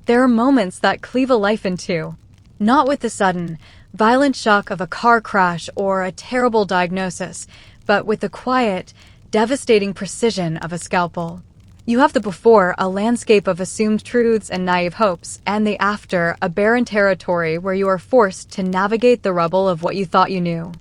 There are moments that cleave a life in two. Not with the sudden, violent shock of a car crash or a terrible diagnosis, but with the quiet, devastating precision of a scalpel. You have the before, a landscape of assumed truths and naive hopes, and the after, a barren territory where you are forced to navigate the rubble of what you thought you knew.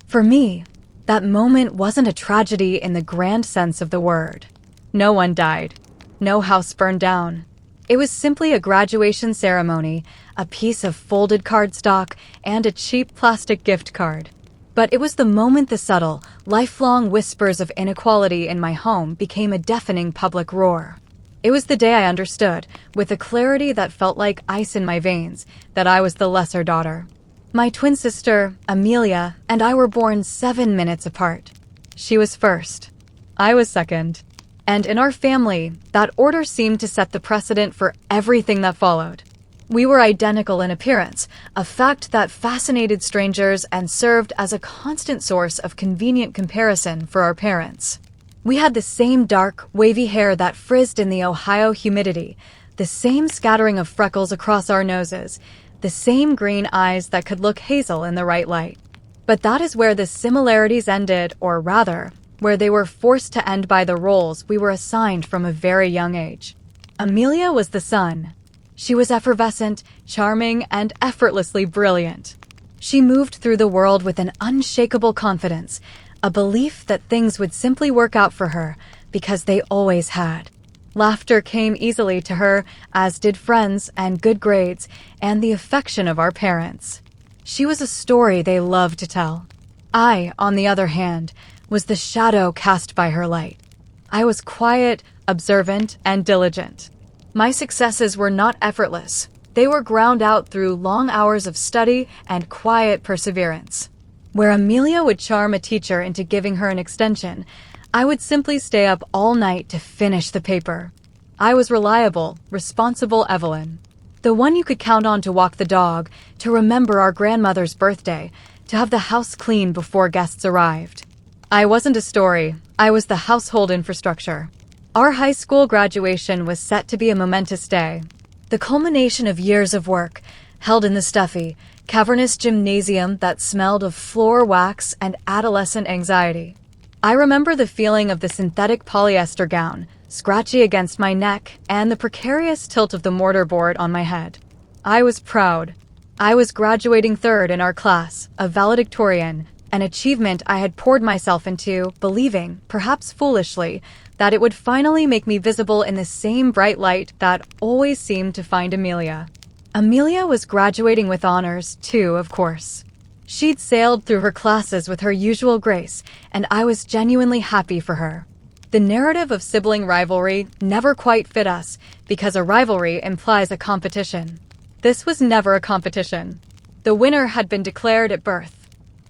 For me, that moment wasn't a tragedy in the grand sense of the word. No one died. No house burned down. It was simply a graduation ceremony, a piece of folded cardstock, and a cheap plastic gift card. But it was the moment the subtle, lifelong whispers of inequality in my home became a deafening public roar. It was the day I understood, with a clarity that felt like ice in my veins, that I was the lesser daughter. My twin sister, Amelia, and I were born 7 minutes apart. She was first. I was second. And in our family, that order seemed to set the precedent for everything that followed. We were identical in appearance, a fact that fascinated strangers and served as a constant source of convenient comparison for our parents. We had the same dark, wavy hair that frizzed in the Ohio humidity, the same scattering of freckles across our noses, the same green eyes that could look hazel in the right light. But that is where the similarities ended, or rather, where they were forced to end by the roles we were assigned from a very young age. Amelia was the sun. She was effervescent, charming, and effortlessly brilliant. She moved through the world with an unshakable confidence, a belief that things would simply work out for her, because they always had. Laughter came easily to her, as did friends and good grades, and the affection of our parents. She was a story they loved to tell. I, on the other hand, was the shadow cast by her light. I was quiet, observant, and diligent. My successes were not effortless. They were ground out through long hours of study and quiet perseverance. Where Amelia would charm a teacher into giving her an extension, I would simply stay up all night to finish the paper. I was reliable, responsible Evelyn. The one you could count on to walk the dog, to remember our grandmother's birthday, to have the house clean before guests arrived. I wasn't a story. I was the household infrastructure. Our high school graduation was set to be a momentous day. The culmination of years of work, held in the stuffy, cavernous gymnasium that smelled of floor wax and adolescent anxiety. I remember the feeling of the synthetic polyester gown, scratchy against my neck, and the precarious tilt of the mortarboard on my head. I was proud. I was graduating third in our class, a valedictorian, an achievement I had poured myself into, believing, perhaps foolishly, that it would finally make me visible in the same bright light that always seemed to find Amelia. Amelia was graduating with honors, too, of course. She'd sailed through her classes with her usual grace, and I was genuinely happy for her. The narrative of sibling rivalry never quite fit us, because a rivalry implies a competition. This was never a competition. The winner had been declared at birth.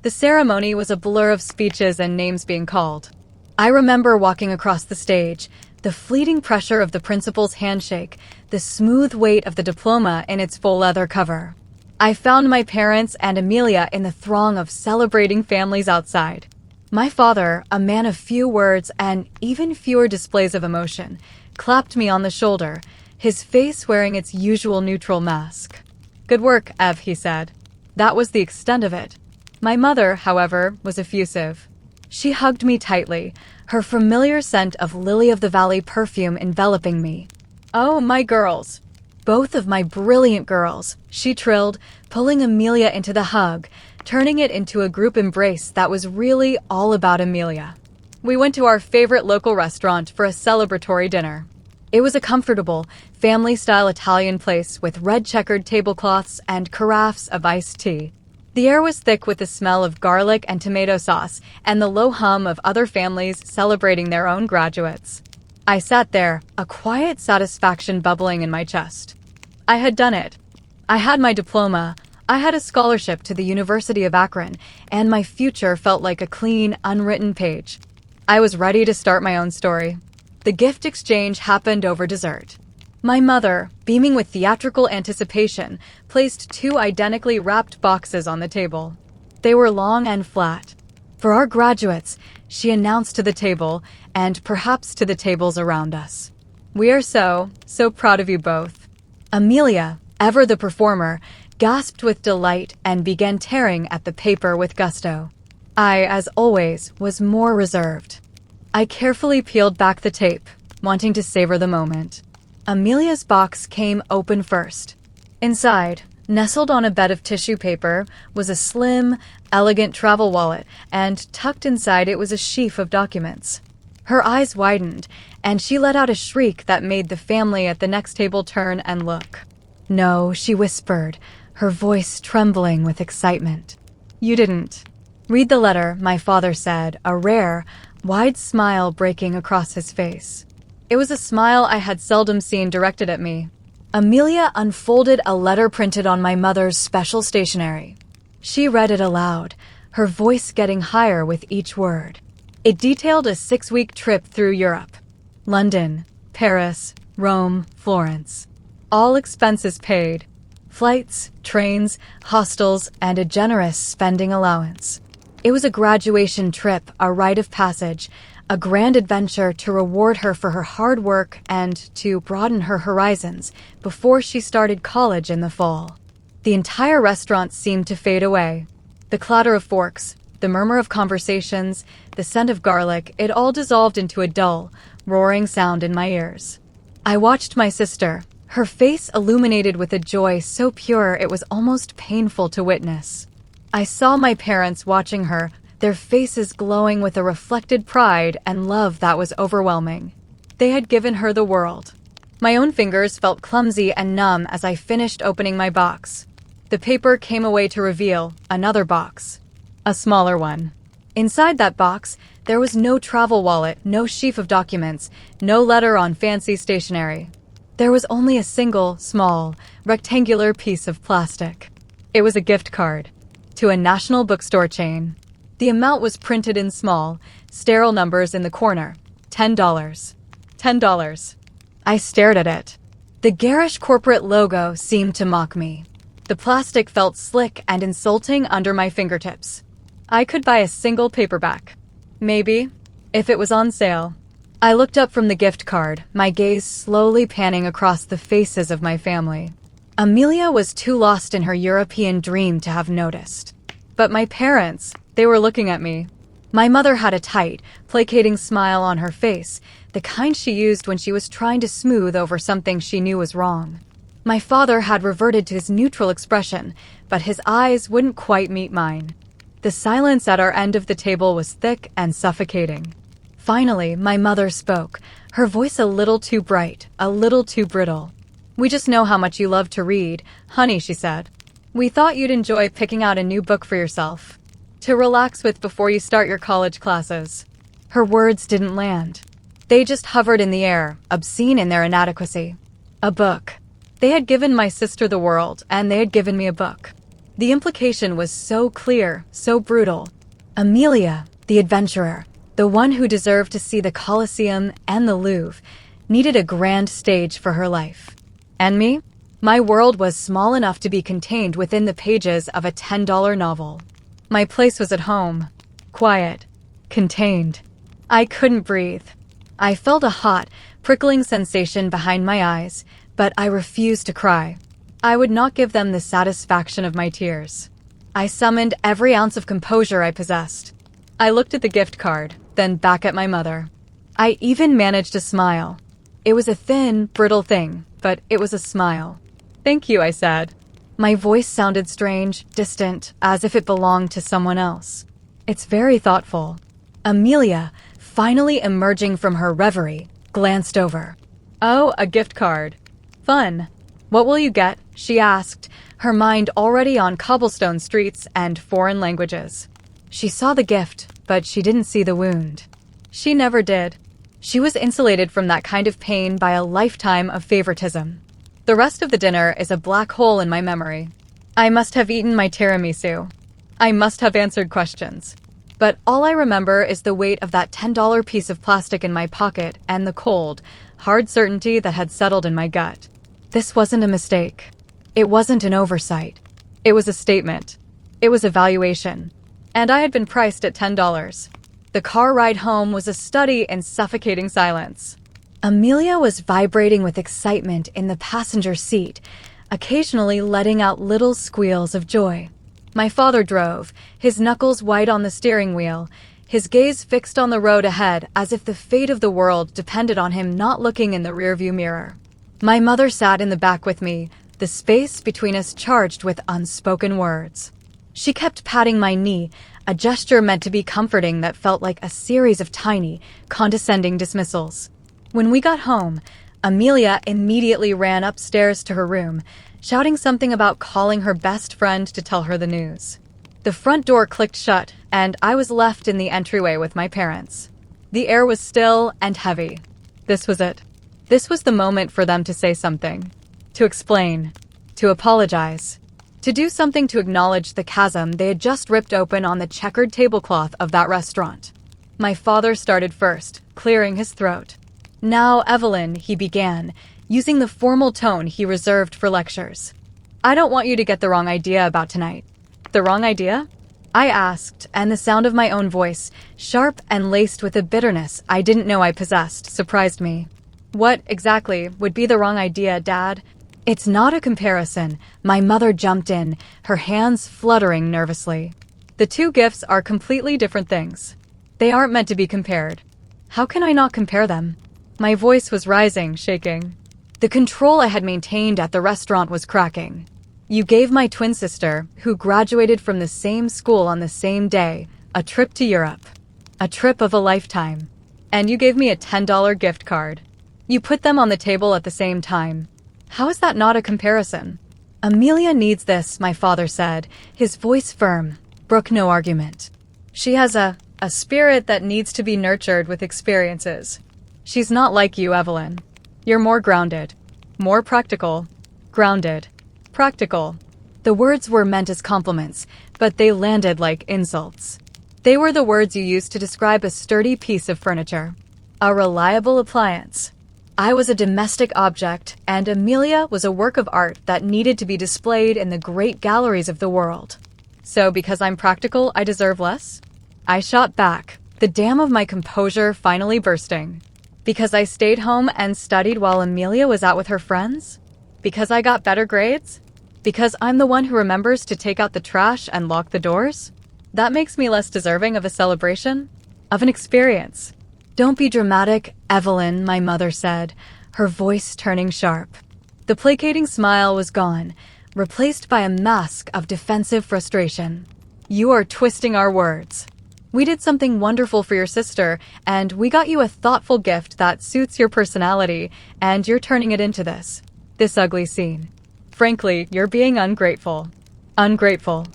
The ceremony was a blur of speeches and names being called. I remember walking across the stage, the fleeting pressure of the principal's handshake, the smooth weight of the diploma in its full leather cover. I found my parents and Amelia in the throng of celebrating families outside. My father, a man of few words and even fewer displays of emotion, clapped me on the shoulder, his face wearing its usual neutral mask. "Good work, Ev," he said. That was the extent of it. My mother, however, was effusive. She hugged me tightly, her familiar scent of lily-of-the-valley perfume enveloping me. "Oh, my girls." "Both of my brilliant girls," she trilled, pulling Amelia into the hug, turning it into a group embrace that was really all about Amelia. We went to our favorite local restaurant for a celebratory dinner. It was a comfortable, family-style Italian place with red-checkered tablecloths and carafes of iced tea. The air was thick with the smell of garlic and tomato sauce and the low hum of other families celebrating their own graduates. I sat there, a quiet satisfaction bubbling in my chest. I had done it. I had my diploma, I had a scholarship to the University of Akron, and my future felt like a clean, unwritten page. I was ready to start my own story. The gift exchange happened over dessert. My mother, beaming with theatrical anticipation, placed 2 identically wrapped boxes on the table. They were long and flat. "For our graduates," she announced to the table, and perhaps to the tables around us. "We are so proud of you both." Amelia, ever the performer, gasped with delight and began tearing at the paper with gusto. I, as always, was more reserved. I carefully peeled back the tape, wanting to savor the moment. Amelia's box came open first. Inside, nestled on a bed of tissue paper, was a slim, elegant travel wallet, and tucked inside it was a sheaf of documents. Her eyes widened, and she let out a shriek that made the family at the next table turn and look. "No," she whispered, her voice trembling with excitement. "You didn't." "Read the letter," my father said, a rare, wide smile breaking across his face. It was a smile I had seldom seen directed at me. Amelia unfolded a letter printed on my mother's special stationery. She read it aloud, her voice getting higher with each word. It detailed a 6-week trip through Europe. London, Paris, Rome, Florence. All expenses paid. Flights, trains, hostels, and a generous spending allowance. It was a graduation trip, a rite of passage, a grand adventure to reward her for her hard work and to broaden her horizons before she started college in the fall. The entire restaurant seemed to fade away. The clatter of forks, the murmur of conversations, the scent of garlic, it all dissolved into a dull, roaring sound in my ears. I watched my sister, her face illuminated with a joy so pure it was almost painful to witness. I saw my parents watching her, their faces glowing with a reflected pride and love that was overwhelming. They had given her the world. My own fingers felt clumsy and numb as I finished opening my box. The paper came away to reveal another box. A smaller one. Inside that box, there was no travel wallet, no sheaf of documents, no letter on fancy stationery. There was only a single, small, rectangular piece of plastic. It was a gift card to a national bookstore chain. The amount was printed in small, sterile numbers in the corner. $10. $10. I stared at it. The garish corporate logo seemed to mock me. The plastic felt slick and insulting under my fingertips. I could buy a single paperback. Maybe, if it was on sale. I looked up from the gift card, my gaze slowly panning across the faces of my family. Amelia was too lost in her European dream to have noticed. But my parents, they were looking at me. My mother had a tight, placating smile on her face, the kind she used when she was trying to smooth over something she knew was wrong. My father had reverted to his neutral expression, but his eyes wouldn't quite meet mine. The silence at our end of the table was thick and suffocating. Finally, my mother spoke, her voice a little too bright, a little too brittle. "We just know how much you love to read, honey," she said. "We thought you'd enjoy picking out a new book for yourself to relax with before you start your college classes." Her words didn't land. They just hovered in the air, obscene in their inadequacy. A book. They had given my sister the world, and they had given me a book. The implication was so clear, so brutal. Amelia, the adventurer, the one who deserved to see the Colosseum and the Louvre, needed a grand stage for her life. And me? My world was small enough to be contained within the pages of a $10 novel. My place was at home. Quiet. Contained. I couldn't breathe. I felt a hot, prickling sensation behind my eyes, but I refused to cry. I would not give them the satisfaction of my tears. I summoned every ounce of composure I possessed. I looked at the gift card, then back at my mother. I even managed to smile. It was a thin, brittle thing, but it was a smile. "Thank you," I said. My voice sounded strange, distant, as if it belonged to someone else. "It's very thoughtful." Amelia, finally emerging from her reverie, glanced over. "Oh, a gift card. Fun. What will you get?" she asked, her mind already on cobblestone streets and foreign languages. She saw the gift, but she didn't see the wound. She never did. She was insulated from that kind of pain by a lifetime of favoritism. The rest of the dinner is a black hole in my memory. I must have eaten my tiramisu. I must have answered questions. But all I remember is the weight of that $10 piece of plastic in my pocket and the cold, hard certainty that had settled in my gut. This wasn't a mistake. It wasn't an oversight. It was a statement. It was a valuation. And I had been priced at $10. The car ride home was a study in suffocating silence. Amelia was vibrating with excitement in the passenger seat, occasionally letting out little squeals of joy. My father drove, his knuckles white on the steering wheel, his gaze fixed on the road ahead as if the fate of the world depended on him not looking in the rearview mirror. My mother sat in the back with me, the space between us charged with unspoken words. She kept patting my knee, a gesture meant to be comforting that felt like a series of tiny, condescending dismissals. When we got home, Amelia immediately ran upstairs to her room, shouting something about calling her best friend to tell her the news. The front door clicked shut, and I was left in the entryway with my parents. The air was still and heavy. This was it. This was the moment for them to say something, to explain, to apologize, to do something to acknowledge the chasm they had just ripped open on the checkered tablecloth of that restaurant. My father started first, clearing his throat. "Now, Evelyn," he began, using the formal tone he reserved for lectures. "I don't want you to get the wrong idea about tonight." "The wrong idea?" I asked, and the sound of my own voice, sharp and laced with a bitterness I didn't know I possessed, surprised me. "What, exactly, would be the wrong idea, Dad?" "It's not a comparison," my mother jumped in, her hands fluttering nervously. "The two gifts are completely different things. They aren't meant to be compared." How can I not compare them? My voice was rising, shaking. The control I had maintained at the restaurant was cracking. "You gave my twin sister, who graduated from the same school on the same day, a trip to Europe. A trip of a lifetime. And you gave me a $10 gift card. You put them on the table at the same time. How is that not a comparison?" "Amelia needs this," my father said, his voice firm, brook no argument. "She has a spirit that needs to be nurtured with experiences. She's not like you, Evelyn. You're more grounded. More practical. Grounded. Practical." The words were meant as compliments, but they landed like insults. They were the words you used to describe a sturdy piece of furniture. A reliable appliance. I was a domestic object, and Amelia was a work of art that needed to be displayed in the great galleries of the world. So because I'm practical, I deserve less? I shot back, the dam of my composure finally bursting. Because I stayed home and studied while Amelia was out with her friends? Because I got better grades? Because I'm the one who remembers to take out the trash and lock the doors? That makes me less deserving of a celebration? Of an experience? "Don't be dramatic, Evelyn," my mother said, her voice turning sharp. The placating smile was gone, replaced by a mask of defensive frustration. "You are twisting our words. We did something wonderful for your sister, and we got you a thoughtful gift that suits your personality, and you're turning it into this ugly scene. Frankly, you're being ungrateful." Ungrateful.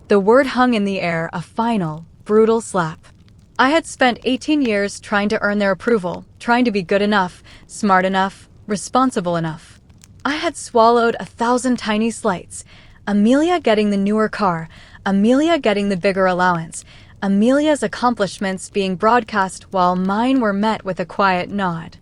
The word hung in the air, a final, brutal slap. I had spent 18 years trying to earn their approval, trying to be good enough, smart enough, responsible enough. I had swallowed 1,000 tiny slights. Amelia getting the newer car, Amelia getting the bigger allowance, Amelia's accomplishments being broadcast while mine were met with a quiet nod.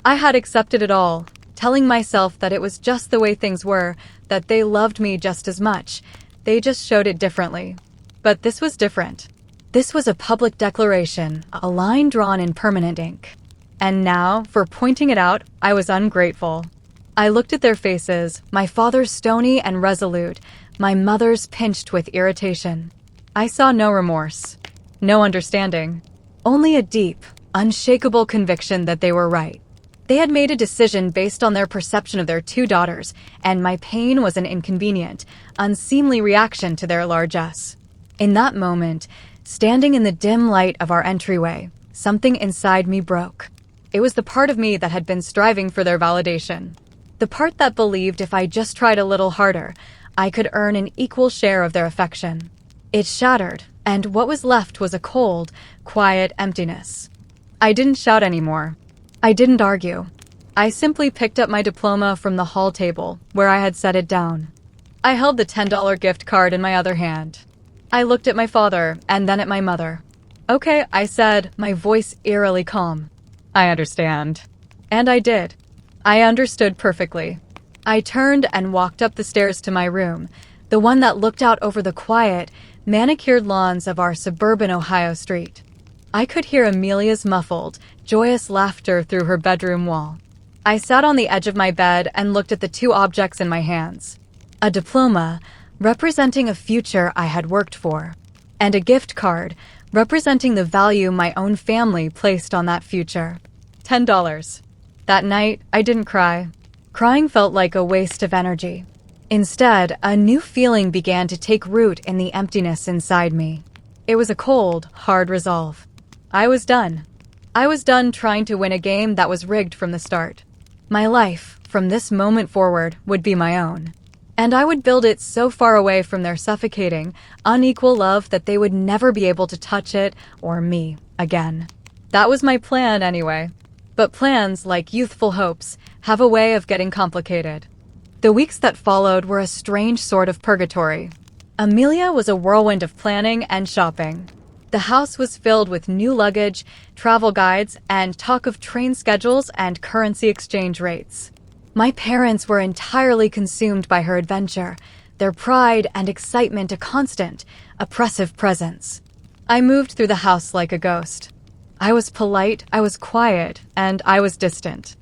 I had accepted it all, telling myself that it was just the way things were, that they loved me just as much. They just showed it differently. But this was different. This was a public declaration, a line drawn in permanent ink. And now, for pointing it out, I was ungrateful. I looked at their faces, my father's stony and resolute, my mother's pinched with irritation. I saw no remorse, no understanding, only a deep, unshakable conviction that they were right. They had made a decision based on their perception of their two daughters, and my pain was an inconvenient, unseemly reaction to their largesse. In that moment, standing in the dim light of our entryway, something inside me broke. It was the part of me that had been striving for their validation. The part that believed if I just tried a little harder, I could earn an equal share of their affection. It shattered, and what was left was a cold, quiet emptiness. I didn't shout anymore. I didn't argue. I simply picked up my diploma from the hall table, where I had set it down. I held the $10 gift card in my other hand. I looked at my father, and then at my mother. "Okay," I said, my voice eerily calm. "I understand." And I did. I understood perfectly. I turned and walked up the stairs to my room, the one that looked out over the quiet, manicured lawns of our suburban Ohio street. I could hear Amelia's muffled, joyous laughter through her bedroom wall. I sat on the edge of my bed and looked at the two objects in my hands. A diploma, representing a future I had worked for, and a gift card, representing the value my own family placed on that future. $10. That night, I didn't cry. Crying felt like a waste of energy. Instead, a new feeling began to take root in the emptiness inside me. It was a cold, hard resolve. I was done. I was done trying to win a game that was rigged from the start. My life, from this moment forward, would be my own. And I would build it so far away from their suffocating, unequal love that they would never be able to touch it or me again. That was my plan anyway. But plans, like youthful hopes, have a way of getting complicated. The weeks that followed were a strange sort of purgatory. Amelia was a whirlwind of planning and shopping. The house was filled with new luggage, travel guides, and talk of train schedules and currency exchange rates. My parents were entirely consumed by her adventure, their pride and excitement a constant, oppressive presence. I moved through the house like a ghost. I was polite, I was quiet, and I was distant.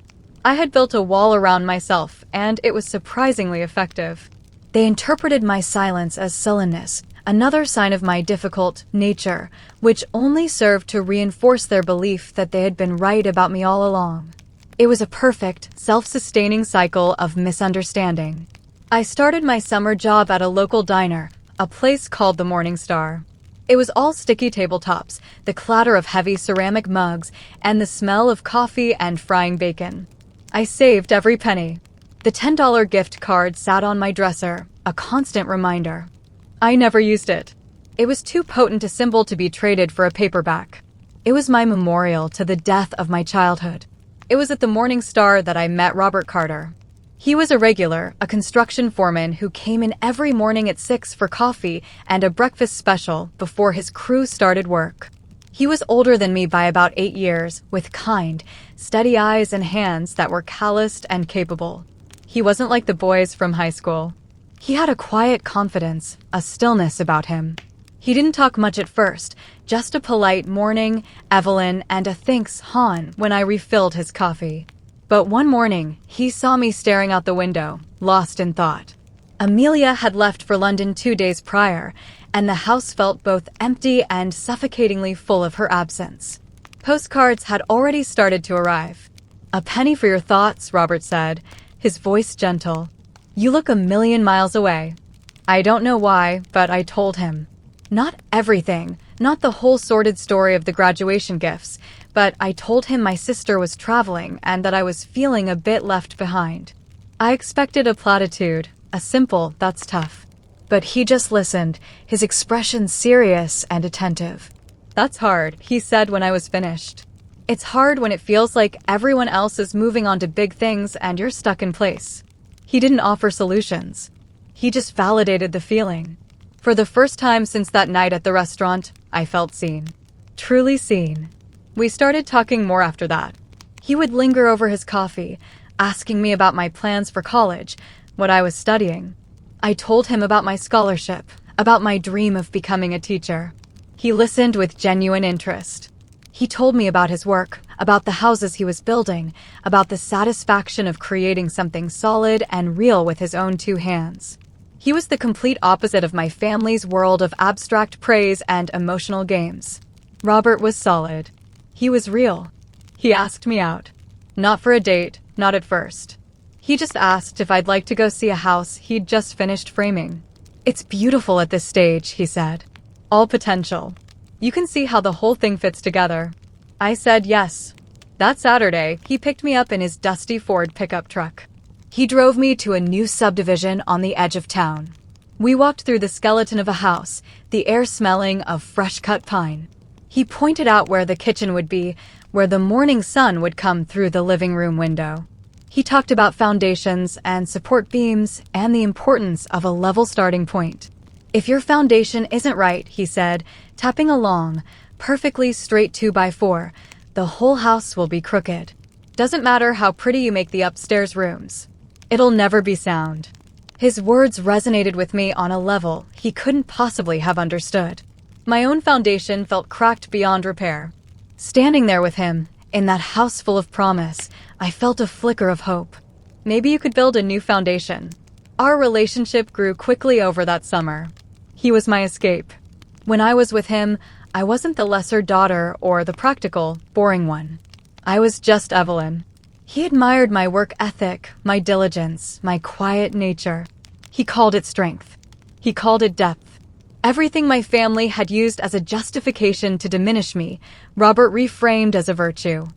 I had built a wall around myself, and it was surprisingly effective. They interpreted my silence as sullenness, another sign of my difficult nature, which only served to reinforce their belief that they had been right about me all along. It was a perfect, self-sustaining cycle of misunderstanding. I started my summer job at a local diner, a place called the Morning Star. It was all sticky tabletops, the clatter of heavy ceramic mugs, and the smell of coffee and frying bacon. I saved every penny. The $10 gift card sat on my dresser, a constant reminder. I never used it. It was too potent a symbol to be traded for a paperback. It was my memorial to the death of my childhood. It was at the Morning Star that I met Robert Carter. He was a regular, a construction foreman who came in every morning at 6 for coffee and a breakfast special before his crew started work. He was older than me by about 8 years, with kind, steady eyes and hands that were calloused and capable. He wasn't like the boys from high school. He had a quiet confidence, a stillness about him. He didn't talk much at first, just a polite morning, Evelyn, and a thanks, Han, when I refilled his coffee. But one morning, he saw me staring out the window, lost in thought. Amelia had left for London 2 days prior, and the house felt both empty and suffocatingly full of her absence. Postcards had already started to arrive. "A penny for your thoughts," Robert said, his voice gentle. "You look a million miles away." I don't know why, but I told him. Not everything, not the whole sordid story of the graduation gifts, but I told him my sister was traveling and that I was feeling a bit left behind. I expected a platitude, a simple, "that's tough." But he just listened, his expression serious and attentive. "That's hard," he said when I was finished. "It's hard when it feels like everyone else is moving on to big things and you're stuck in place." He didn't offer solutions. He just validated the feeling. For the first time since that night at the restaurant, I felt seen. Truly seen. We started talking more after that. He would linger over his coffee, asking me about my plans for college, what I was studying. I told him about my scholarship, about my dream of becoming a teacher. He listened with genuine interest. He told me about his work, about the houses he was building, about the satisfaction of creating something solid and real with his own 2 hands. He was the complete opposite of my family's world of abstract praise and emotional games. Robert was solid. He was real. He asked me out. Not for a date, not at first. He just asked if I'd like to go see a house he'd just finished framing. "It's beautiful at this stage," he said. "All potential. You can see how the whole thing fits together." I said yes. That Saturday, he picked me up in his dusty Ford pickup truck. He drove me to a new subdivision on the edge of town. We walked through the skeleton of a house, the air smelling of fresh-cut pine. He pointed out where the kitchen would be, where the morning sun would come through the living room window. He talked about foundations and support beams and the importance of a level starting point. "If your foundation isn't right," he said, tapping a long, perfectly straight 2x4, "the whole house will be crooked. Doesn't matter how pretty you make the upstairs rooms. It'll never be sound." His words resonated with me on a level he couldn't possibly have understood. My own foundation felt cracked beyond repair. Standing there with him, in that house full of promise, I felt a flicker of hope. Maybe you could build a new foundation. Our relationship grew quickly over that summer. He was my escape. When I was with him, I wasn't the lesser daughter or the practical, boring one. I was just Evelyn. He admired my work ethic, my diligence, my quiet nature. He called it strength. He called it depth. Everything my family had used as a justification to diminish me, Robert reframed as a virtue.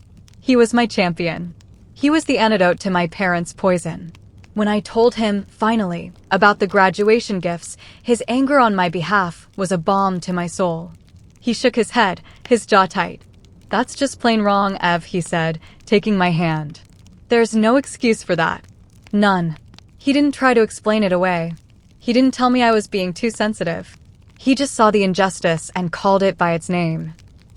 He was my champion. He was the antidote to my parents' poison. When I told him, finally, about the graduation gifts, his anger on my behalf was a balm to my soul. He shook his head, his jaw tight. "That's just plain wrong, Ev," he said, taking my hand. "There's no excuse for that. None." He didn't try to explain it away. He didn't tell me I was being too sensitive. He just saw the injustice and called it by its name.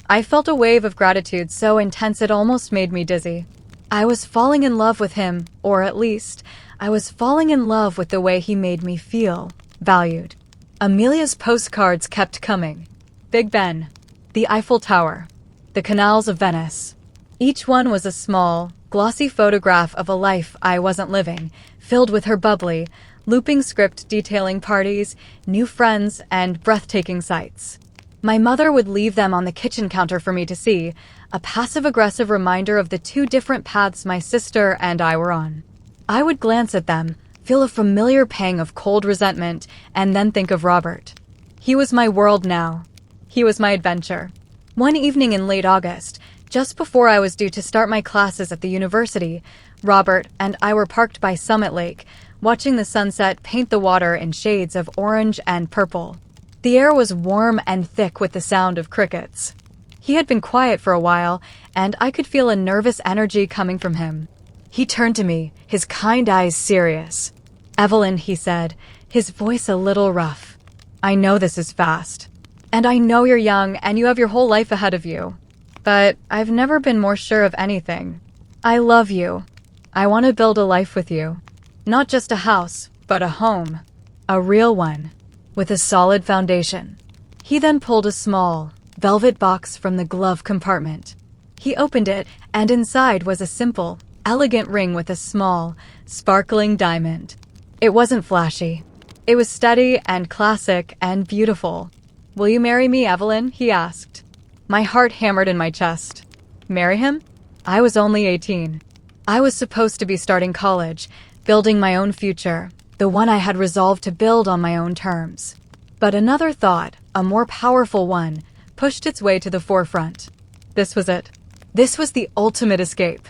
I felt a wave of gratitude so intense it almost made me dizzy. I was falling in love with him, or at least, I was falling in love with the way he made me feel valued. Amelia's postcards kept coming. Big Ben, the Eiffel Tower, the canals of Venice. Each one was a small, glossy photograph of a life I wasn't living, filled with her bubbly, looping script detailing parties, new friends, and breathtaking sights. My mother would leave them on the kitchen counter for me to see, a passive-aggressive reminder of the two different paths my sister and I were on. I would glance at them, feel a familiar pang of cold resentment, and then think of Robert. He was my world now. He was my adventure. One evening in late August, just before I was due to start my classes at the university, Robert and I were parked by Summit Lake, watching the sunset paint the water in shades of orange and purple. The air was warm and thick with the sound of crickets. He had been quiet for a while, and I could feel a nervous energy coming from him. He turned to me, his kind eyes serious. "Evelyn," he said, his voice a little rough. "I know this is fast. And I know you're young and you have your whole life ahead of you. But I've never been more sure of anything. I love you. I want to build a life with you. Not just a house, but a home. A real one. With a solid foundation." He then pulled a small, velvet box from the glove compartment. He opened it, and inside was a simple, elegant ring with a small, sparkling diamond. It wasn't flashy. It was steady and classic and beautiful. "Will you marry me, Evelyn?" he asked. My heart hammered in my chest. Marry him? I was only 18. I was supposed to be starting college, building my own future, the one I had resolved to build on my own terms. But another thought, a more powerful one, pushed its way to the forefront. This was it. This was the ultimate escape.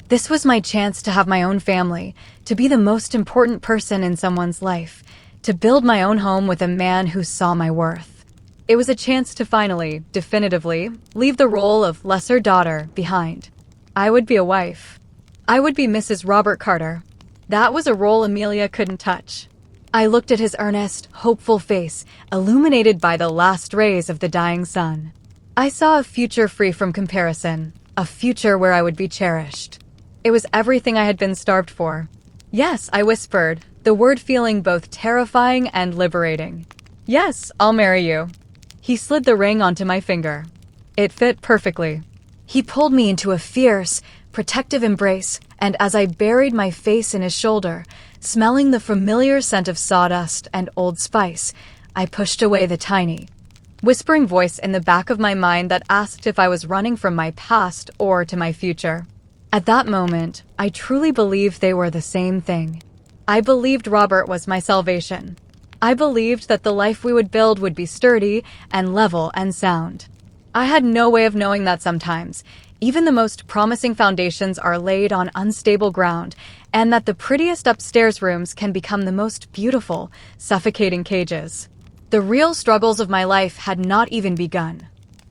This was my chance to have my own family, to be the most important person in someone's life, to build my own home with a man who saw my worth. It was a chance to finally, definitively, leave the role of lesser daughter behind. I would be a wife. I would be Mrs. Robert Carter. That was a role Amelia couldn't touch. I looked at his earnest, hopeful face, illuminated by the last rays of the dying sun. I saw a future free from comparison, a future where I would be cherished. It was everything I had been starved for. "Yes," I whispered, the word feeling both terrifying and liberating. "Yes, I'll marry you." He slid the ring onto my finger. It fit perfectly. He pulled me into a fierce, protective embrace, and as I buried my face in his shoulder, smelling the familiar scent of sawdust and old spice, I pushed away the tiny, whispering voice in the back of my mind that asked if I was running from my past or to my future. At that moment, I truly believed they were the same thing. I believed Robert was my salvation. I believed that the life we would build would be sturdy and level and sound. I had no way of knowing that sometimes, even the most promising foundations are laid on unstable ground, and that the prettiest upstairs rooms can become the most beautiful, suffocating cages. The real struggles of my life had not even begun.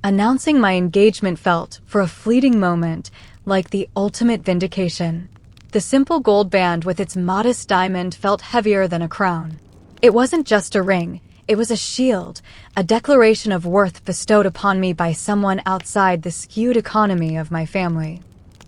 Announcing my engagement felt, for a fleeting moment, like the ultimate vindication. The simple gold band with its modest diamond felt heavier than a crown. It wasn't just a ring. It was a shield, a declaration of worth bestowed upon me by someone outside the skewed economy of my family.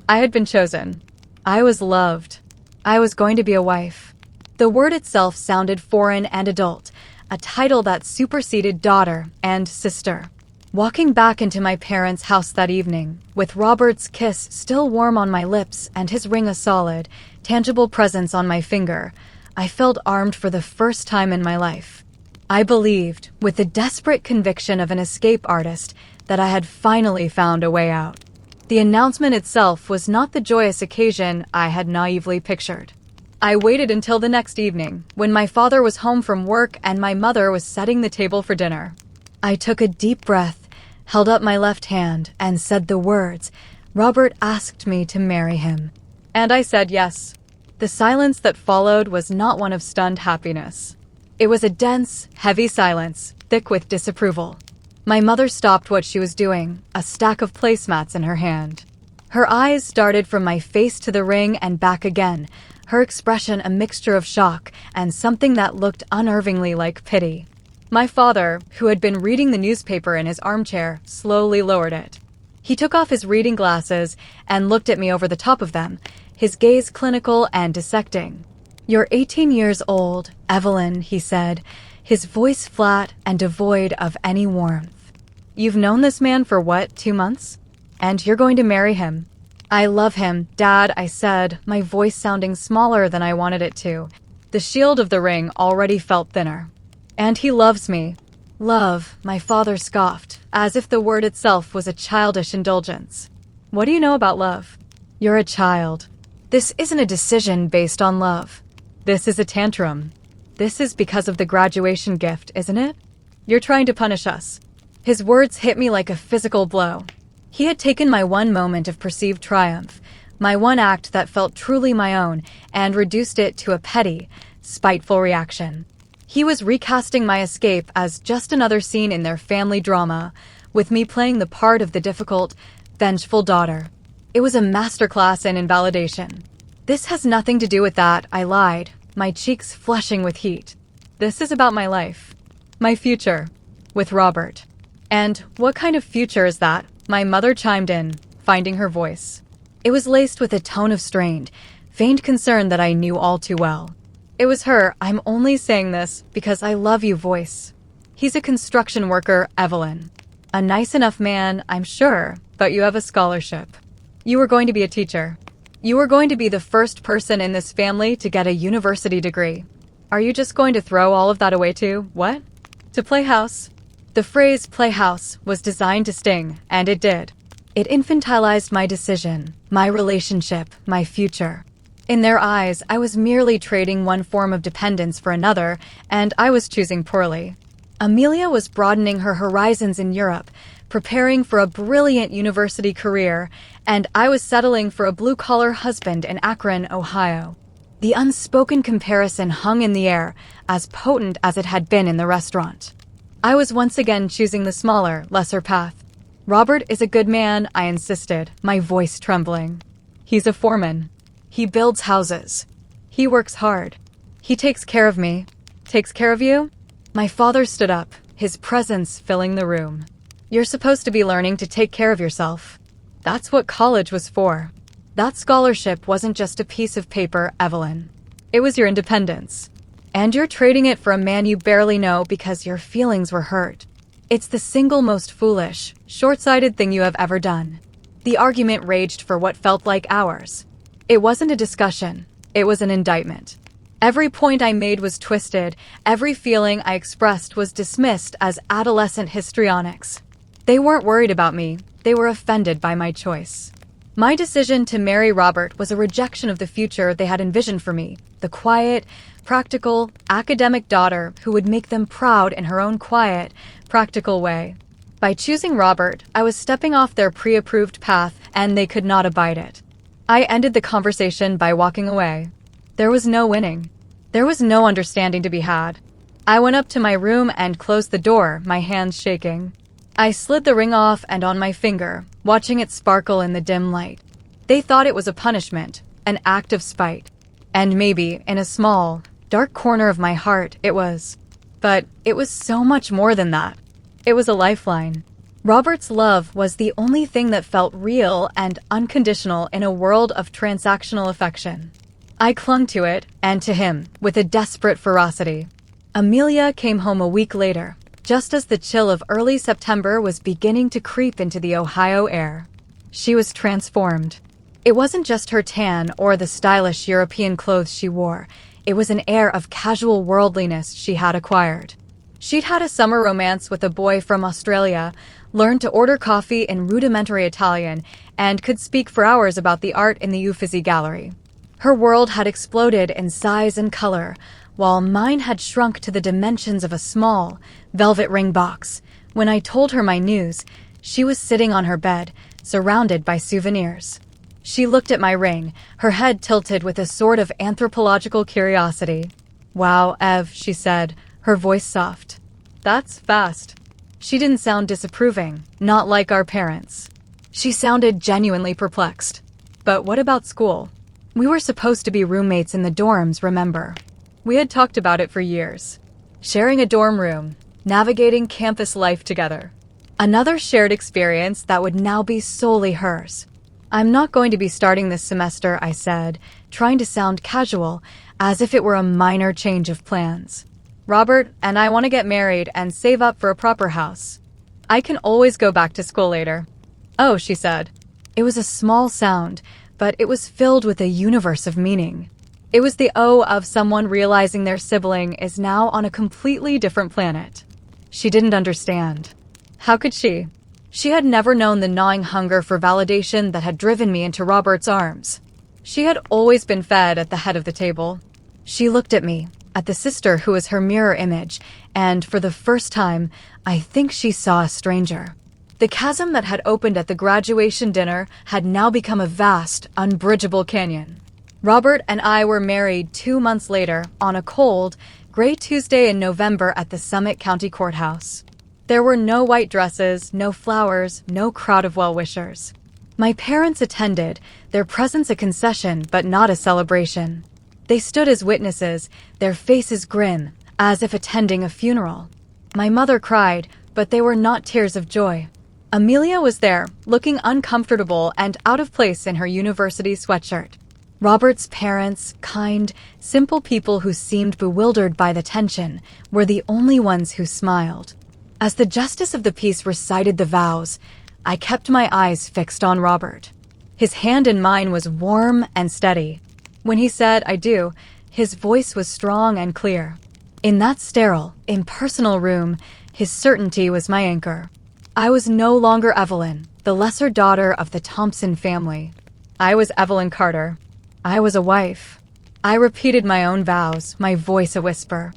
I had been chosen. I was loved. I was going to be a wife. The word itself sounded foreign and adult, a title that superseded daughter and sister. Walking back into my parents' house that evening, with Robert's kiss still warm on my lips and his ring a solid, tangible presence on my finger, I felt armed for the first time in my life. I believed, with the desperate conviction of an escape artist, that I had finally found a way out. The announcement itself was not the joyous occasion I had naively pictured. I waited until the next evening, when my father was home from work and my mother was setting the table for dinner. I took a deep breath, held up my left hand, and said the words, "Robert asked me to marry him." And I said yes. The silence that followed was not one of stunned happiness. It was a dense, heavy silence, thick with disapproval. My mother stopped what she was doing, a stack of placemats in her hand. Her eyes darted from my face to the ring and back again, her expression a mixture of shock and something that looked unnervingly like pity. My father, who had been reading the newspaper in his armchair, slowly lowered it. He took off his reading glasses and looked at me over the top of them, his gaze clinical and dissecting. "You're 18 years old, Evelyn," he said, his voice flat and devoid of any warmth. "You've known this man for what, 2 months? And you're going to marry him." "I love him, Dad," I said, my voice sounding smaller than I wanted it to. The shield of the ring already felt thinner. "And he loves me." "Love," my father scoffed, as if the word itself was a childish indulgence. "What do you know about love? You're a child. This isn't a decision based on love. This is a tantrum. This is because of the graduation gift, isn't it? You're trying to punish us." His words hit me like a physical blow. He had taken my one moment of perceived triumph, my one act that felt truly my own, and reduced it to a petty, spiteful reaction. He was recasting my escape as just another scene in their family drama, with me playing the part of the difficult, vengeful daughter. It was a masterclass in invalidation. "This has nothing to do with that," I lied, my cheeks flushing with heat. "This is about my life. My future. With Robert." "And what kind of future is that?" My mother chimed in, finding her voice. It was laced with a tone of strained, feigned concern that I knew all too well. It was her "I'm only saying this because I love you" voice. "He's a construction worker, Evelyn. A nice enough man, I'm sure, but you have a scholarship. You were going to be a teacher. You were going to be the first person in this family to get a university degree. Are you just going to throw all of that away too? What? To play house?" The phrase "play house" was designed to sting, and it did. It infantilized my decision, my relationship, my future. In their eyes, I was merely trading one form of dependence for another, and I was choosing poorly. Amelia was broadening her horizons in Europe, preparing for a brilliant university career, and I was settling for a blue-collar husband in Akron, Ohio. The unspoken comparison hung in the air, as potent as it had been in the restaurant. I was once again choosing the smaller, lesser path. "Robert is a good man," I insisted, my voice trembling. "He's a foreman. He builds houses. He works hard. He takes care of me. Takes care of you?" My father stood up, his presence filling the room. "You're supposed to be learning to take care of yourself. That's what college was for. That scholarship wasn't just a piece of paper, Evelyn. It was your independence. And you're trading it for a man you barely know because your feelings were hurt. It's the single most foolish, short-sighted thing you have ever done." The argument raged for what felt like hours. It wasn't a discussion. It was an indictment. Every point I made was twisted. Every feeling I expressed was dismissed as adolescent histrionics. They weren't worried about me. They were offended by my choice. My decision to marry Robert was a rejection of the future they had envisioned for me, the quiet, practical, academic daughter who would make them proud in her own quiet, practical way. By choosing Robert, I was stepping off their pre-approved path, and they could not abide it. I ended the conversation by walking away. There was no winning. There was no understanding to be had. I went up to my room and closed the door, my hands shaking. I slid the ring off and on my finger, watching it sparkle in the dim light. They thought it was a punishment, an act of spite. And maybe, in a small, dark corner of my heart, it was. But it was so much more than that. It was a lifeline. Robert's love was the only thing that felt real and unconditional in a world of transactional affection. I clung to it, and to him, with a desperate ferocity. Amelia came home a week later. just as the chill of early September was beginning to creep into the Ohio air. She was transformed. It wasn't just her tan or the stylish European clothes she wore. It was an air of casual worldliness she had acquired. She'd had a summer romance with a boy from Australia, learned to order coffee in rudimentary Italian, and could speak for hours about the art in the Uffizi Gallery. Her world had exploded in size and color, while mine had shrunk to the dimensions of a small, velvet ring box. When I told her my news, she was sitting on her bed, surrounded by souvenirs. She looked at my ring, her head tilted with a sort of anthropological curiosity. "Wow, Ev," she said, her voice soft. "That's fast." She didn't sound disapproving, not like our parents. She sounded genuinely perplexed. "But what about school? We were supposed to be roommates in the dorms, remember? We had talked about it for years. Sharing a dorm room, navigating campus life together. Another shared experience that would now be solely hers. I'm not going to be starting this semester," I said, trying to sound casual, as if it were a minor change of plans. "Robert and I want to get married and save up for a proper house. I can always go back to school later." "Oh," she said. It was a small sound, but it was filled with a universe of meaning. It was the O of someone realizing their sibling is now on a completely different planet. She didn't understand. How could she? She had never known the gnawing hunger for validation that had driven me into Robert's arms. She had always been fed at the head of the table. She looked at me, at the sister who was her mirror image, and for the first time, I think she saw a stranger. The chasm that had opened at the graduation dinner had now become a vast, unbridgeable canyon. Robert and I were married 2 months later on a cold, gray Tuesday in November at the Summit County Courthouse. There were no white dresses, no flowers, no crowd of well-wishers. My parents attended, their presence a concession but not a celebration. They stood as witnesses, their faces grim, as if attending a funeral. My mother cried, but they were not tears of joy. Amelia was there, looking uncomfortable and out of place in her university sweatshirt. Robert's parents, kind, simple people who seemed bewildered by the tension, were the only ones who smiled. As the justice of the peace recited the vows, I kept my eyes fixed on Robert. His hand in mine was warm and steady. When he said, "I do," his voice was strong and clear. In that sterile, impersonal room, his certainty was my anchor. I was no longer Evelyn, the lesser daughter of the Thompson family. I was Evelyn Carter. I was a wife. I repeated my own vows, my voice a whisper.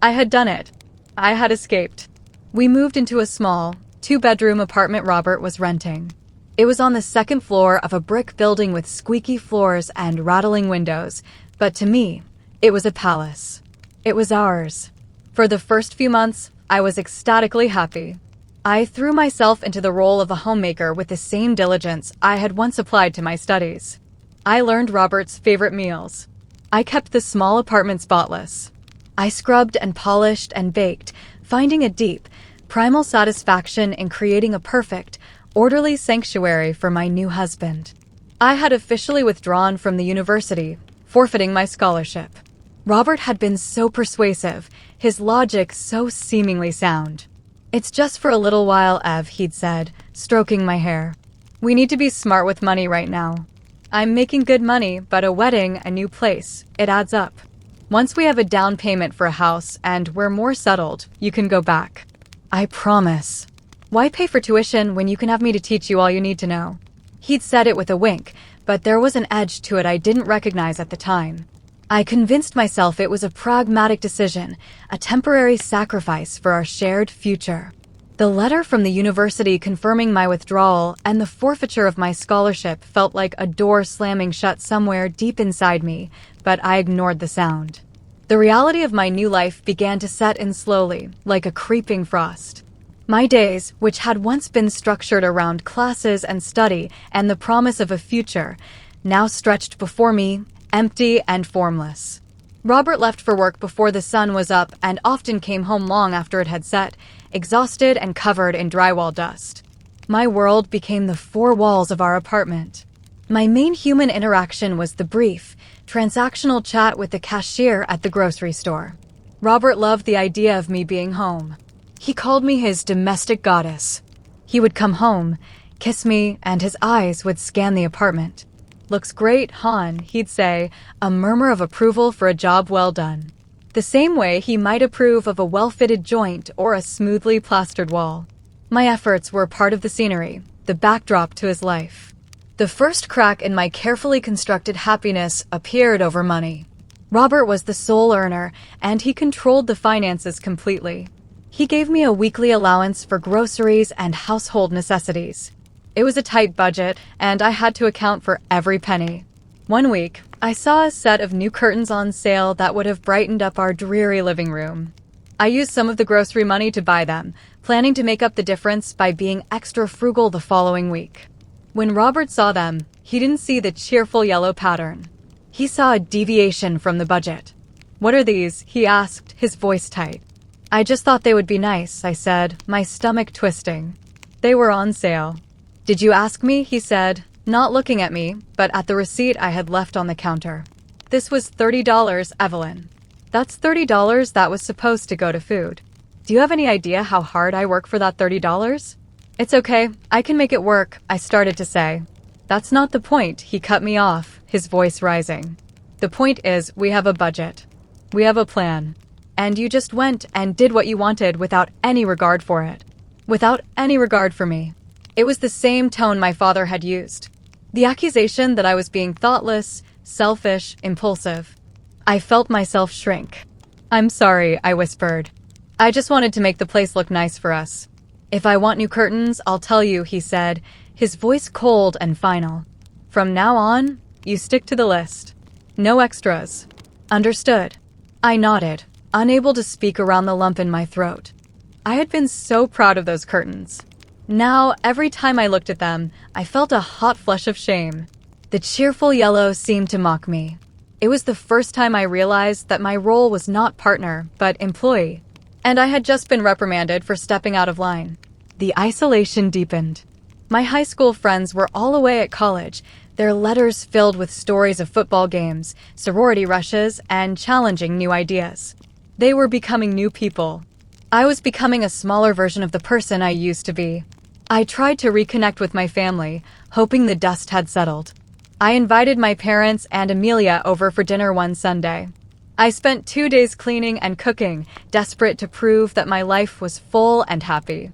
I had done it. I had escaped. We moved into a small, 2-bedroom apartment Robert was renting. It was on the 2nd floor of a brick building with squeaky floors and rattling windows, but to me, it was a palace. It was ours. For the first few months, I was ecstatically happy. I threw myself into the role of a homemaker with the same diligence I had once applied to my studies. I learned Robert's favorite meals. I kept the small apartment spotless. I scrubbed and polished and baked, finding a deep, primal satisfaction in creating a perfect, orderly sanctuary for my new husband. I had officially withdrawn from the university, forfeiting my scholarship. Robert had been so persuasive, his logic so seemingly sound. "It's just for a little while, Ev," he'd said, stroking my hair. "We need to be smart with money right now. I'm making good money, but a wedding, a new place, it adds up. Once we have a down payment for a house and we're more settled, you can go back. I promise. Why pay for tuition when you can have me to teach you all you need to know?" He'd said it with a wink, but there was an edge to it I didn't recognize at the time. I convinced myself it was a pragmatic decision, a temporary sacrifice for our shared future. The letter from the university confirming my withdrawal and the forfeiture of my scholarship felt like a door slamming shut somewhere deep inside me, but I ignored the sound. The reality of my new life began to set in slowly, like a creeping frost. My days, which had once been structured around classes and study and the promise of a future, now stretched before me, empty and formless. Robert left for work before the sun was up and often came home long after it had set, exhausted and covered in drywall dust. My world became the 4 walls of our apartment. My main human interaction was the brief, transactional chat with the cashier at the grocery store. Robert loved the idea of me being home. He called me his domestic goddess. He would come home, kiss me, and his eyes would scan the apartment. "Looks great, hon," he'd say, a murmur of approval for a job well done. The same way he might approve of a well-fitted joint or a smoothly plastered wall. My efforts were part of the scenery, the backdrop to his life. The first crack in my carefully constructed happiness appeared over money. Robert was the sole earner, and he controlled the finances completely. He gave me a weekly allowance for groceries and household necessities. It was a tight budget, and I had to account for every penny. One week, I saw a set of new curtains on sale that would have brightened up our dreary living room. I used some of the grocery money to buy them, planning to make up the difference by being extra frugal the following week. When Robert saw them, he didn't see the cheerful yellow pattern. He saw a deviation from the budget. "What are these?" he asked, his voice tight. "I just thought they would be nice," I said, my stomach twisting. "They were on sale." "Did you ask me?" he said, not looking at me, but at the receipt I had left on the counter. "This was $30, Evelyn. That's $30 that was supposed to go to food. Do you have any idea how hard I work for that $30? "It's okay, I can make it work," I started to say. "That's not the point," he cut me off, his voice rising. "The point is, we have a budget. We have a plan. And you just went and did what you wanted without any regard for it. Without any regard for me." It was the same tone my father had used. The accusation that I was being thoughtless, selfish, impulsive. I felt myself shrink. "I'm sorry," I whispered. "I just wanted to make the place look nice for us. If I want new curtains, I'll tell you," he said, his voice cold and final. "From now on, you stick to the list. No extras." "Understood." I nodded, unable to speak around the lump in my throat. I had been so proud of those curtains. Now, every time I looked at them, I felt a hot flush of shame. The cheerful yellow seemed to mock me. It was the first time I realized that my role was not partner, but employee. And I had just been reprimanded for stepping out of line. The isolation deepened. My high school friends were all away at college, their letters filled with stories of football games, sorority rushes, and challenging new ideas. They were becoming new people. I was becoming a smaller version of the person I used to be. I tried to reconnect with my family, hoping the dust had settled. I invited my parents and Amelia over for dinner one Sunday. I spent 2 days cleaning and cooking, desperate to prove that my life was full and happy.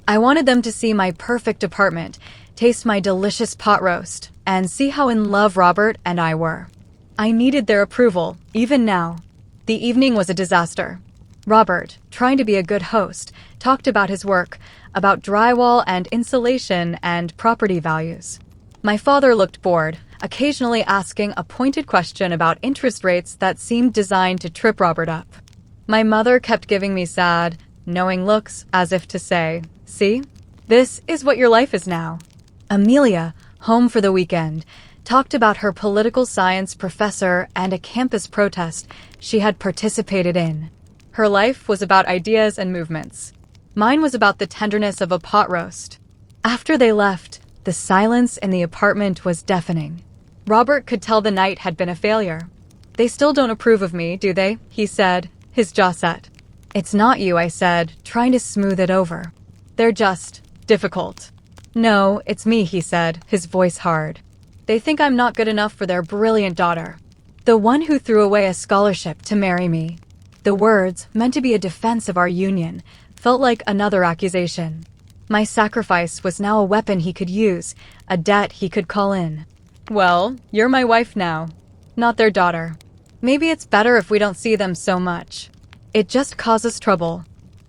I wanted them to see my perfect apartment, taste my delicious pot roast, and see how in love Robert and I were. I needed their approval, even now. The evening was a disaster. Robert, trying to be a good host, talked about his work, about drywall and insulation and property values. My father looked bored, occasionally asking a pointed question about interest rates that seemed designed to trip Robert up. My mother kept giving me sad, knowing looks as if to say, "See? This is what your life is now." Amelia, home for the weekend, talked about her political science professor and a campus protest she had participated in. Her life was about ideas and movements. Mine was about the tenderness of a pot roast. After they left, the silence in the apartment was deafening. Robert could tell the night had been a failure. "They still don't approve of me, do they?" he said, his jaw set. "It's not you," I said, trying to smooth it over. "They're just difficult." "No, it's me," he said, his voice hard. "They think I'm not good enough for their brilliant daughter. The one who threw away a scholarship to marry me." The words, meant to be a defense of our union, felt like another accusation. My sacrifice was now a weapon he could use, a debt he could call in. "Well, you're my wife now, not their daughter. Maybe it's better if we don't see them so much. It just causes trouble."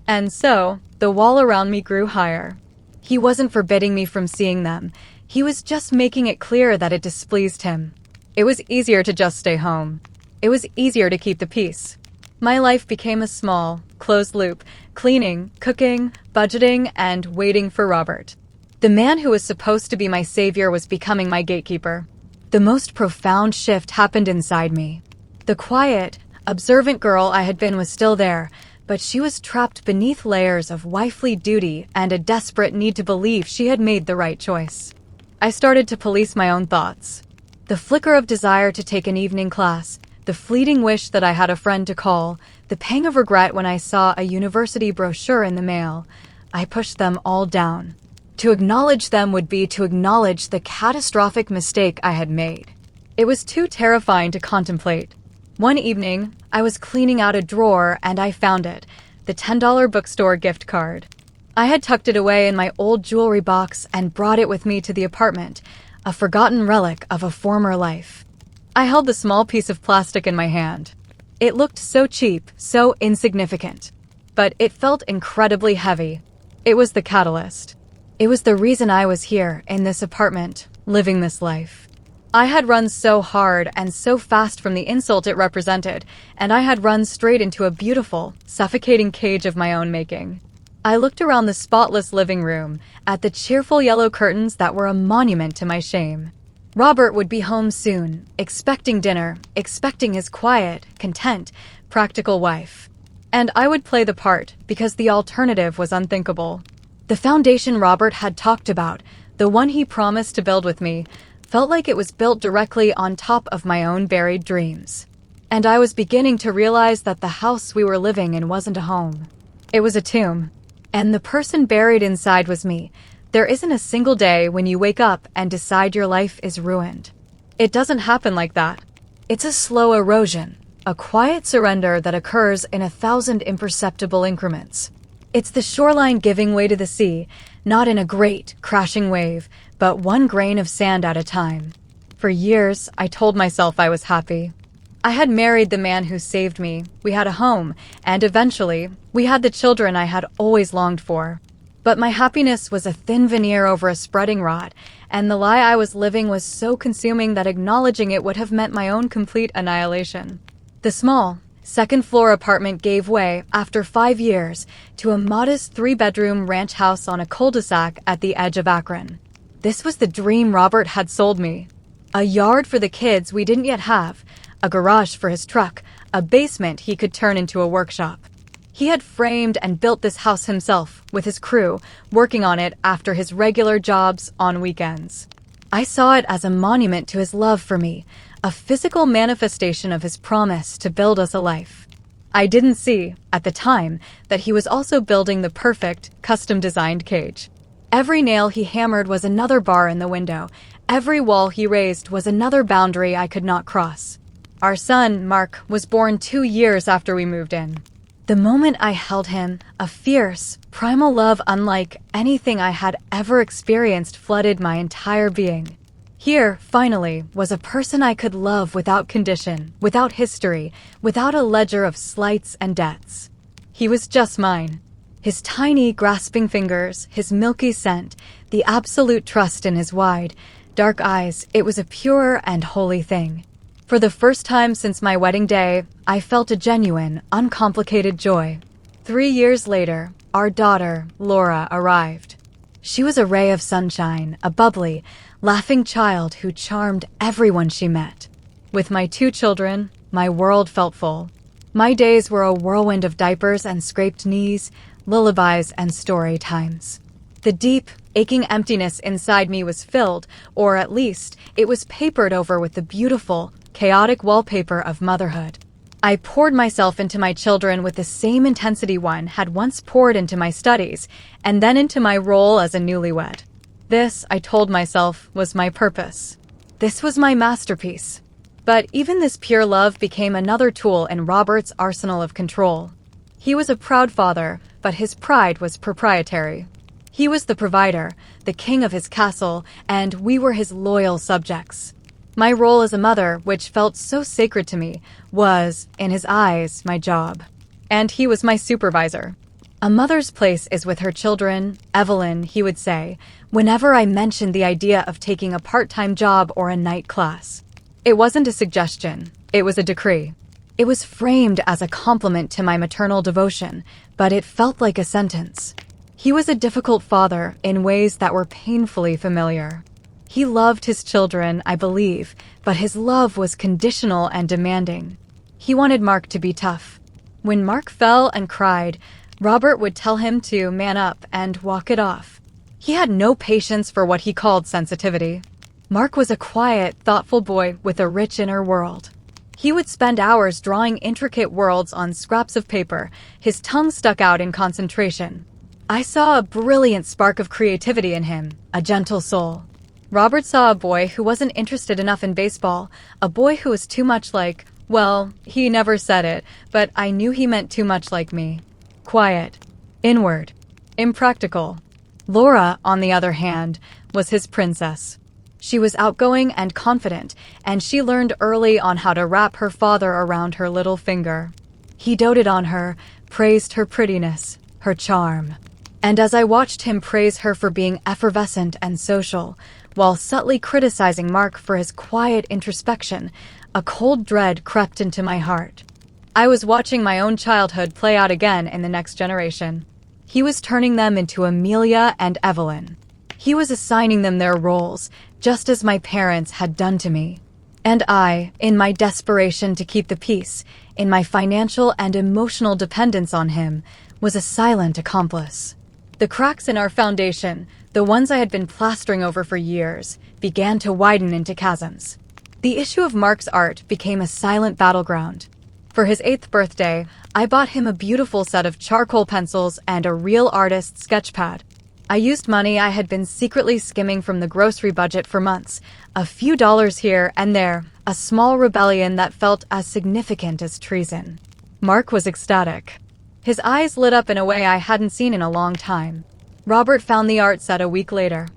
And so, the wall around me grew higher. He wasn't forbidding me from seeing them. He was just making it clear that it displeased him. It was easier to just stay home. It was easier to keep the peace. My life became a small, closed loop, cleaning, cooking, budgeting, and waiting for Robert. The man who was supposed to be my savior was becoming my gatekeeper. The most profound shift happened inside me. The quiet, observant girl I had been was still there, but she was trapped beneath layers of wifely duty and a desperate need to believe she had made the right choice. I started to police my own thoughts. The flicker of desire to take an evening class, the fleeting wish that I had a friend to call, the pang of regret when I saw a university brochure in the mail. I pushed them all down. To acknowledge them would be to acknowledge the catastrophic mistake I had made. It was too terrifying to contemplate. One evening, I was cleaning out a drawer and I found it, the $10 bookstore gift card. I had tucked it away in my old jewelry box and brought it with me to the apartment, a forgotten relic of a former life. I held the small piece of plastic in my hand. It looked so cheap, so insignificant, but it felt incredibly heavy. It was the catalyst. It was the reason I was here, in this apartment, living this life. I had run so hard and so fast from the insult it represented, and I had run straight into a beautiful, suffocating cage of my own making. I looked around the spotless living room, at the cheerful yellow curtains that were a monument to my shame. Robert would be home soon, expecting dinner, expecting his quiet, content, practical wife. And I would play the part, because the alternative was unthinkable. The foundation Robert had talked about, the one he promised to build with me, felt like it was built directly on top of my own buried dreams. And I was beginning to realize that the house we were living in wasn't a home. It was a tomb. And the person buried inside was me. There isn't a single day when you wake up and decide your life is ruined. It doesn't happen like that. It's a slow erosion, a quiet surrender that occurs in 1,000 imperceptible increments. It's the shoreline giving way to the sea, not in a great, crashing wave, but one grain of sand at a time. For years, I told myself I was happy. I had married the man who saved me, we had a home, and eventually, we had the children I had always longed for. But my happiness was a thin veneer over a spreading rot, and the lie I was living was so consuming that acknowledging it would have meant my own complete annihilation. The small, second-floor apartment gave way, after 5 years, to a modest 3-bedroom ranch house on a cul-de-sac at the edge of Akron. This was the dream Robert had sold me. A yard for the kids we didn't yet have, a garage for his truck, a basement he could turn into a workshop. He had framed and built this house himself, with his crew, working on it after his regular jobs on weekends. I saw it as a monument to his love for me, a physical manifestation of his promise to build us a life. I didn't see, at the time, that he was also building the perfect, custom-designed cage. Every nail he hammered was another bar in the window. Every wall he raised was another boundary I could not cross. Our son, Mark, was born 2 years after we moved in. The moment I held him, a fierce, primal love unlike anything I had ever experienced flooded my entire being. Here, finally, was a person I could love without condition, without history, without a ledger of slights and debts. He was just mine. His tiny, grasping fingers, his milky scent, the absolute trust in his wide, dark eyes, it was a pure and holy thing. For the first time since my wedding day, I felt a genuine, uncomplicated joy. 3 years later, our daughter, Laura, arrived. She was a ray of sunshine, a bubbly, laughing child who charmed everyone she met. With my 2 children, my world felt full. My days were a whirlwind of diapers and scraped knees, lullabies and story times. The deep, aching emptiness inside me was filled, or at least, it was papered over with the beautiful, chaotic wallpaper of motherhood. I poured myself into my children with the same intensity one had once poured into my studies, and then into my role as a newlywed. This, I told myself, was my purpose. This was my masterpiece. But even this pure love became another tool in Robert's arsenal of control. He was a proud father, but his pride was proprietary. He was the provider, the king of his castle, and we were his loyal subjects. My role as a mother, which felt so sacred to me, was, in his eyes, my job. And he was my supervisor. A mother's place is with her children, Evelyn, he would say, whenever I mentioned the idea of taking a part-time job or a night class. It wasn't a suggestion, it was a decree. It was framed as a compliment to my maternal devotion, but it felt like a sentence. He was a difficult father in ways that were painfully familiar. He loved his children, I believe, but his love was conditional and demanding. He wanted Mark to be tough. When Mark fell and cried, Robert would tell him to man up and walk it off. He had no patience for what he called sensitivity. Mark was a quiet, thoughtful boy with a rich inner world. He would spend hours drawing intricate worlds on scraps of paper, his tongue stuck out in concentration. I saw a brilliant spark of creativity in him, a gentle soul. Robert saw a boy who wasn't interested enough in baseball, a boy who was too much like, well, he never said it, but I knew he meant too much like me. Quiet, inward, impractical. Laura, on the other hand, was his princess. She was outgoing and confident, and she learned early on how to wrap her father around her little finger. He doted on her, praised her prettiness, her charm. And as I watched him praise her for being effervescent and social, while subtly criticizing Mark for his quiet introspection, a cold dread crept into my heart. I was watching my own childhood play out again in the next generation. He was turning them into Amelia and Evelyn. He was assigning them their roles, just as my parents had done to me. And I, in my desperation to keep the peace, in my financial and emotional dependence on him, was a silent accomplice. The cracks in our foundation, the ones I had been plastering over for years, began to widen into chasms. The issue of Mark's art became a silent battleground. For his 8th birthday, I bought him a beautiful set of charcoal pencils and a real artist's sketchpad. I used money I had been secretly skimming from the grocery budget for months, a few dollars here and there, a small rebellion that felt as significant as treason. Mark was ecstatic. His eyes lit up in a way I hadn't seen in a long time. Robert found the art set a week later.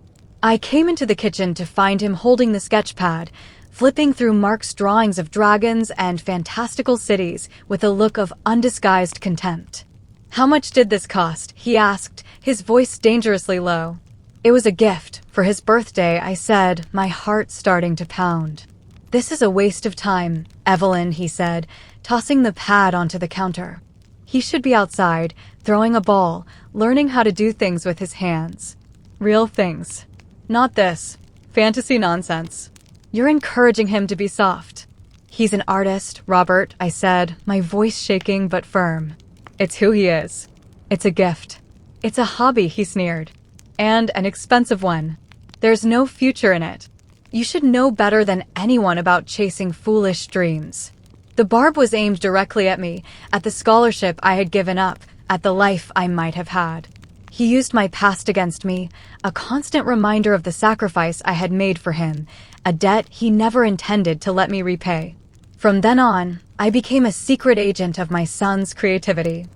I came into the kitchen to find him holding the sketchpad, flipping through Mark's drawings of dragons and fantastical cities with a look of undisguised contempt. "How much did this cost?" he asked, his voice dangerously low. "It was a gift. For his birthday," I said, my heart starting to pound. "This is a waste of time, Evelyn," he said, tossing the pad onto the counter. He should be outside, throwing a ball, learning how to do things with his hands. Real things. Not this. Fantasy nonsense. You're encouraging him to be soft. "He's an artist, Robert," I said, my voice shaking but firm. "It's who he is. It's a gift. It's a hobby," he sneered. "And an expensive one. There's no future in it. You should know better than anyone about chasing foolish dreams." The barb was aimed directly at me, at the scholarship I had given up, at the life I might have had. He used my past against me, a constant reminder of the sacrifice I had made for him, a debt he never intended to let me repay. From then on, I became a secret agent of my son's creativity.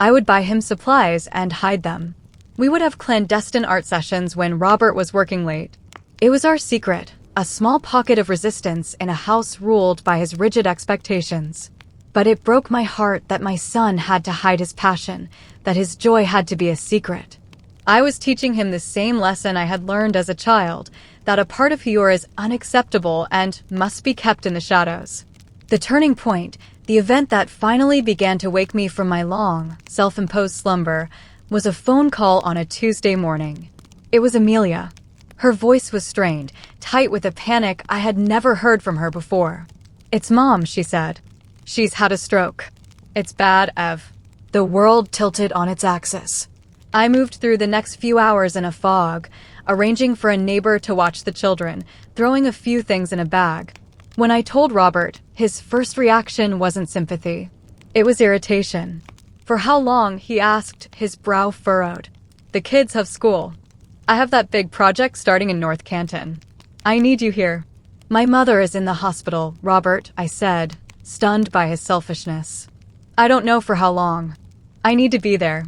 I would buy him supplies and hide them. We would have clandestine art sessions when Robert was working late. It was our secret, a small pocket of resistance in a house ruled by his rigid expectations. But it broke my heart that my son had to hide his passion, that his joy had to be a secret. I was teaching him the same lesson I had learned as a child, that a part of who you are is unacceptable and must be kept in the shadows. The turning point, the event that finally began to wake me from my long, self-imposed slumber, was a phone call on a Tuesday morning. It was Amelia. Her voice was strained, tight with a panic I had never heard from her before. "It's Mom," she said. "She's had a stroke." "It's bad, Ev." The world tilted on its axis. I moved through the next few hours in a fog, arranging for a neighbor to watch the children, throwing a few things in a bag. When I told Robert, his first reaction wasn't sympathy. It was irritation. "For how long?" he asked, his brow furrowed. "The kids have school. I have that big project starting in North Canton. I need you here." "My mother is in the hospital, Robert," I said, stunned by his selfishness. "I don't know for how long. I need to be there.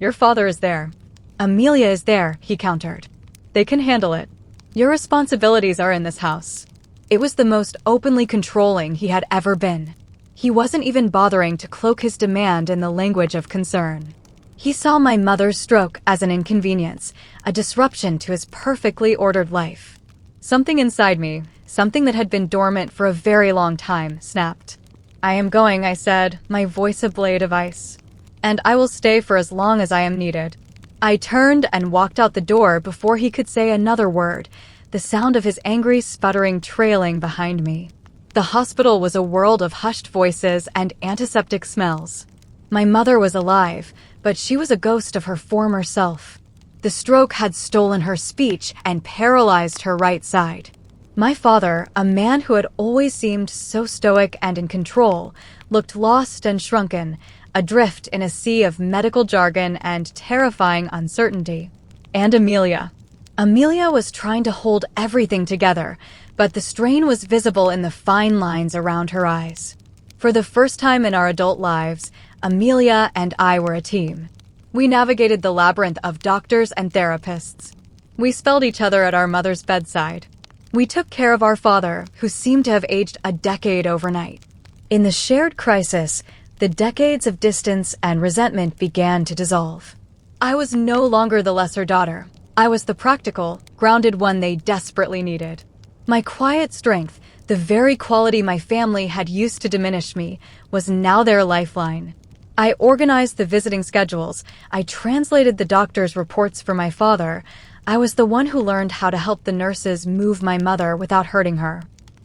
Your father is there." "Amelia is there," he countered. "They can handle it. Your responsibilities are in this house." It was the most openly controlling he had ever been. He wasn't even bothering to cloak his demand in the language of concern. He saw my mother's stroke as an inconvenience, a disruption to his perfectly ordered life. Something inside me, something that had been dormant for a very long time, snapped. "I am going," I said, my voice a blade of ice. "And I will stay for as long as I am needed." I turned and walked out the door before he could say another word, the sound of his angry sputtering trailing behind me. The hospital was a world of hushed voices and antiseptic smells. My mother was alive, but she was a ghost of her former self. The stroke had stolen her speech and paralyzed her right side. My father, a man who had always seemed so stoic and in control, looked lost and shrunken, adrift in a sea of medical jargon and terrifying uncertainty. And Amelia. Amelia was trying to hold everything together, but the strain was visible in the fine lines around her eyes. For the first time in our adult lives, Amelia and I were a team. We navigated the labyrinth of doctors and therapists. We spelled each other at our mother's bedside. We took care of our father, who seemed to have aged a decade overnight. In the shared crisis, the decades of distance and resentment began to dissolve. I was no longer the lesser daughter. I was the practical, grounded one they desperately needed. My quiet strength, the very quality my family had used to diminish me, was now their lifeline. I organized the visiting schedules. I translated the doctor's reports for my father. I was the one who learned how to help the nurses move my mother without hurting her.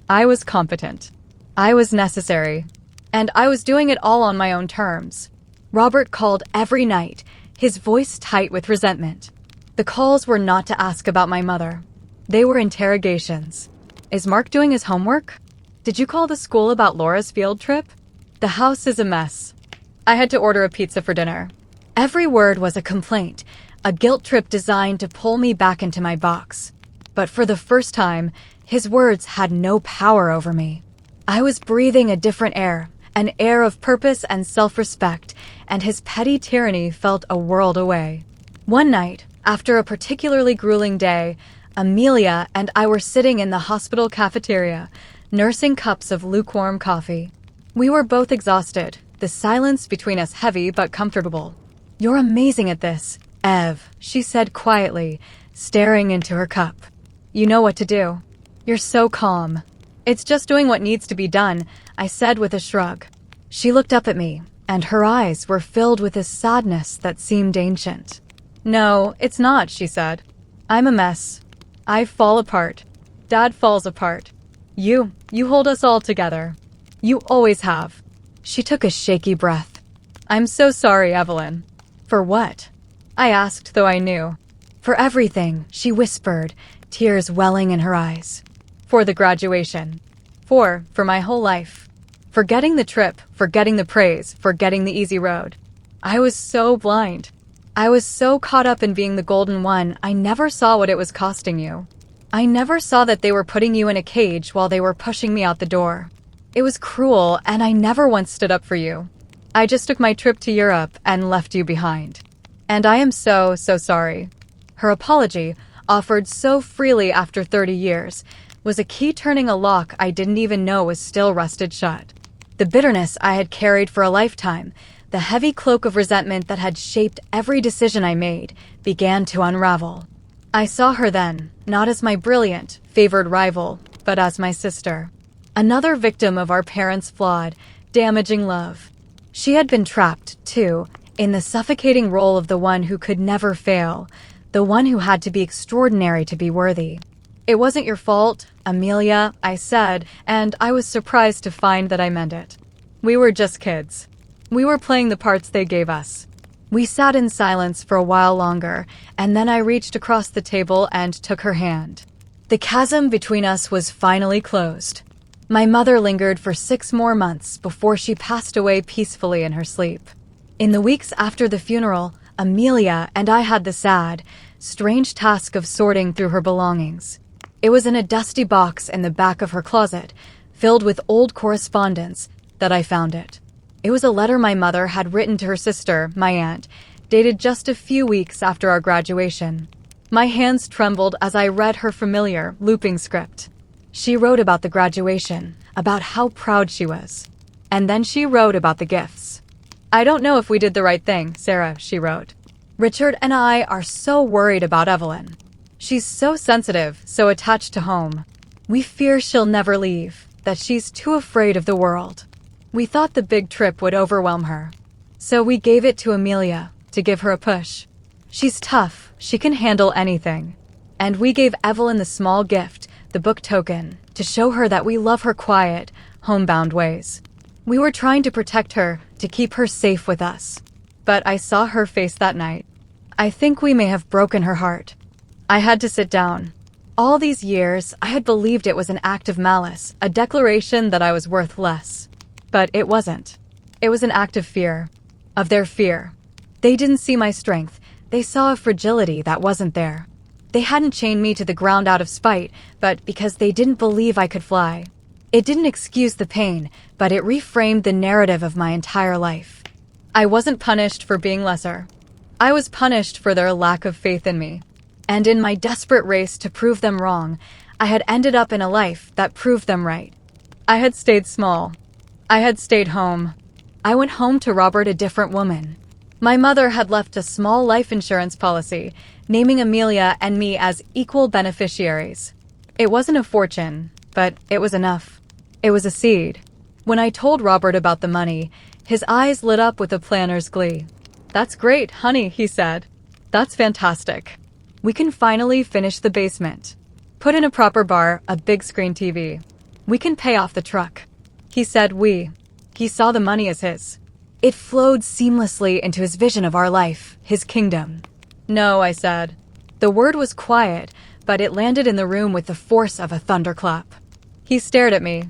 I was competent. I was necessary. And I was doing it all on my own terms. Robert called every night, his voice tight with resentment. The calls were not to ask about my mother. They were interrogations. Is Mark doing his homework? Did you call the school about Laura's field trip? The house is a mess. I had to order a pizza for dinner. Every word was a complaint, a guilt trip designed to pull me back into my box. But for the first time, his words had no power over me. I was breathing a different air, an air of purpose and self-respect, and his petty tyranny felt a world away. One night, after a particularly grueling day, Amelia and I were sitting in the hospital cafeteria, nursing cups of lukewarm coffee. We were both exhausted, the silence between us heavy but comfortable. "You're amazing at this, Ev," she said quietly, staring into her cup. "You know what to do. You're so calm." "It's just doing what needs to be done," I said with a shrug. She looked up at me, and her eyes were filled with a sadness that seemed ancient. "No, it's not," she said. "I'm a mess. I fall apart. Dad falls apart. You hold us all together. You always have." She took a shaky breath. "I'm so sorry, Evelyn." "For what?" I asked, though I knew. "For everything," she whispered, tears welling in her eyes. "For the graduation. For my whole life. For getting the trip, for getting the praise, for getting the easy road. I was so blind. I was so caught up in being the golden one, I never saw what it was costing you. I never saw that they were putting you in a cage while they were pushing me out the door. It was cruel, and I never once stood up for you. I just took my trip to Europe and left you behind. And I am so sorry." Her apology, offered so freely after 30 years, was a key turning a lock I didn't even know was still rusted shut. The bitterness I had carried for a lifetime, the heavy cloak of resentment that had shaped every decision I made, began to unravel. I saw her then, not as my brilliant, favored rival, but as my sister. Another victim of our parents' flawed, damaging love. She had been trapped, too, in the suffocating role of the one who could never fail, the one who had to be extraordinary to be worthy. "It wasn't your fault, Amelia," I said, and I was surprised to find that I meant it. "We were just kids. We were playing the parts they gave us." We sat in silence for a while longer, and then I reached across the table and took her hand. The chasm between us was finally closed. My mother lingered for 6 more months before she passed away peacefully in her sleep. In the weeks after the funeral, Amelia and I had the sad, strange task of sorting through her belongings. It was in a dusty box in the back of her closet, filled with old correspondence, that I found it. It was a letter my mother had written to her sister, my aunt, dated just a few weeks after our graduation. My hands trembled as I read her familiar, looping script. She wrote about the graduation, about how proud she was. And then she wrote about the gifts. "I don't know if we did the right thing, Sarah," she wrote. "Richard and I are so worried about Evelyn. She's so sensitive, so attached to home. We fear she'll never leave, that she's too afraid of the world. We thought the big trip would overwhelm her. So we gave it to Amelia, to give her a push. She's tough, she can handle anything. And we gave Evelyn the small gift, the book token, to show her that we love her quiet, homebound ways. We were trying to protect her, to keep her safe with us. But I saw her face that night. I think we may have broken her heart. I had to sit down. All these years, I had believed it was an act of malice, a declaration that I was worth less. But it wasn't. It was an act of fear. Of their fear. They didn't see my strength. They saw a fragility that wasn't there. They hadn't chained me to the ground out of spite, but because they didn't believe I could fly. It didn't excuse the pain, but it reframed the narrative of my entire life. I wasn't punished for being lesser. I was punished for their lack of faith in me. And in my desperate race to prove them wrong, I had ended up in a life that proved them right. I had stayed small. I had stayed home. I went home to Robert, a different woman. My mother had left a small life insurance policy, naming Amelia and me as equal beneficiaries. It wasn't a fortune, but it was enough. It was a seed. When I told Robert about the money, his eyes lit up with a planner's glee. "That's great, honey," he said. "That's fantastic. We can finally finish the basement. Put in a proper bar, a big screen TV. We can pay off the truck." He said we. He saw the money as his. It flowed seamlessly into his vision of our life, his kingdom. "No," I said. The word was quiet, but it landed in the room with the force of a thunderclap. He stared at me.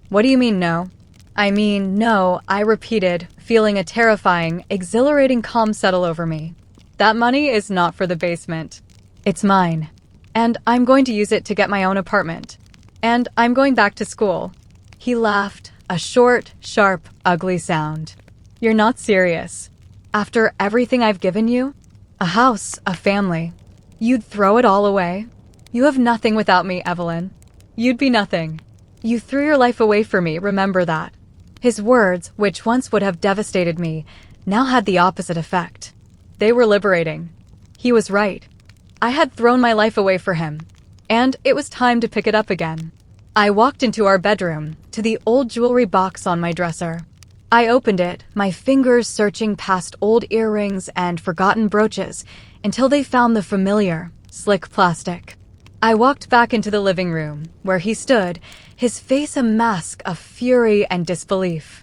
"What do you mean, no?" "I mean, no," I repeated, feeling a terrifying, exhilarating calm settle over me. "That money is not for the basement. It's mine. And I'm going to use it to get my own apartment. And I'm going back to school." He laughed, a short, sharp, ugly sound. "You're not serious. After everything I've given you? A house, a family. You'd throw it all away? You have nothing without me, Evelyn. You'd be nothing. You threw your life away for me, remember that." His words, which once would have devastated me, now had the opposite effect. They were liberating. He was right. I had thrown my life away for him, and it was time to pick it up again. I walked into our bedroom, to the old jewelry box on my dresser. I opened it, my fingers searching past old earrings and forgotten brooches until they found the familiar, slick plastic. I walked back into the living room, where he stood, his face a mask of fury and disbelief.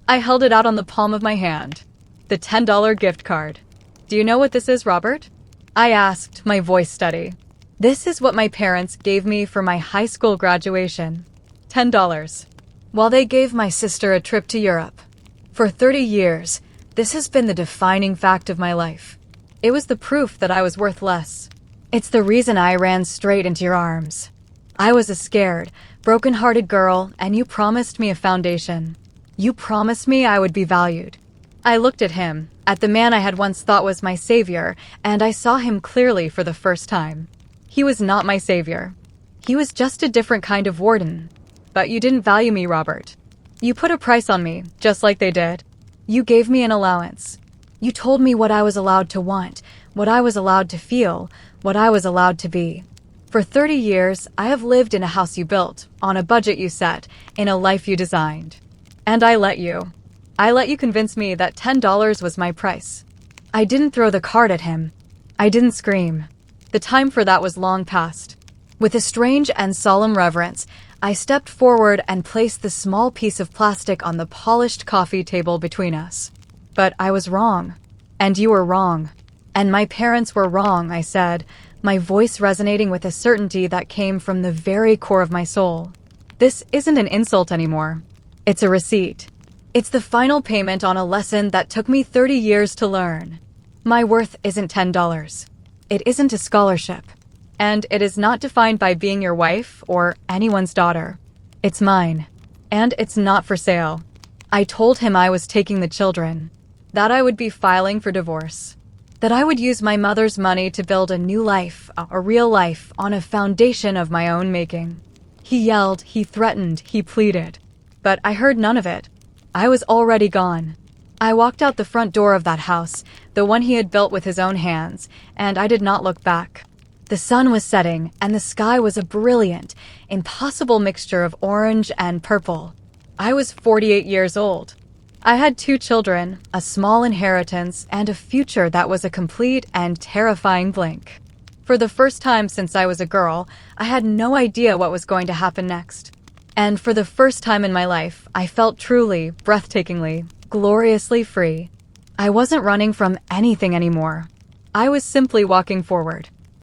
I held it out on the palm of my hand. The $10 gift card. "Do you know what this is, Robert?" I asked, my voice steady. "This is what my parents gave me for my high school graduation. $10. While they gave my sister a trip to Europe. For 30 years, this has been the defining fact of my life. It was the proof that I was worth less. It's the reason I ran straight into your arms. I was a scared, broken-hearted girl, and you promised me a foundation. You promised me I would be valued." I looked at him, at the man I had once thought was my savior, and I saw him clearly for the first time. He was not my savior. He was just a different kind of warden. "But you didn't value me, Robert. You put a price on me, just like they did. You gave me an allowance. You told me what I was allowed to want, what I was allowed to feel, what I was allowed to be. For 30 years, I have lived in a house you built, on a budget you set, in a life you designed. And I let you. I let you convince me that $10 was my price. I didn't throw the card at him. I didn't scream. The time for that was long past. With a strange and solemn reverence, I stepped forward and placed the small piece of plastic on the polished coffee table between us. But I was wrong. And you were wrong. And my parents were wrong, I said, my voice resonating with a certainty that came from the very core of my soul. This isn't an insult anymore. It's a receipt. It's the final payment on a lesson that took me 30 years to learn. My worth isn't $10. It isn't a scholarship. And it is not defined by being your wife or anyone's daughter. It's mine. And it's not for sale. I told him I was taking the children. That I would be filing for divorce. That I would use my mother's money to build a new life, a real life, on a foundation of my own making. He yelled, he threatened, he pleaded. But I heard none of it. I was already gone. I walked out the front door of that house, the one he had built with his own hands, and I did not look back. The sun was setting, and the sky was a brilliant, impossible mixture of orange and purple. I was 48 years old. I had 2 children, a small inheritance, and a future that was a complete and terrifying blank. For the first time since I was a girl, I had no idea what was going to happen next. And for the first time in my life, I felt truly, breathtakingly, gloriously free. I wasn't running from anything anymore. I was simply walking forward.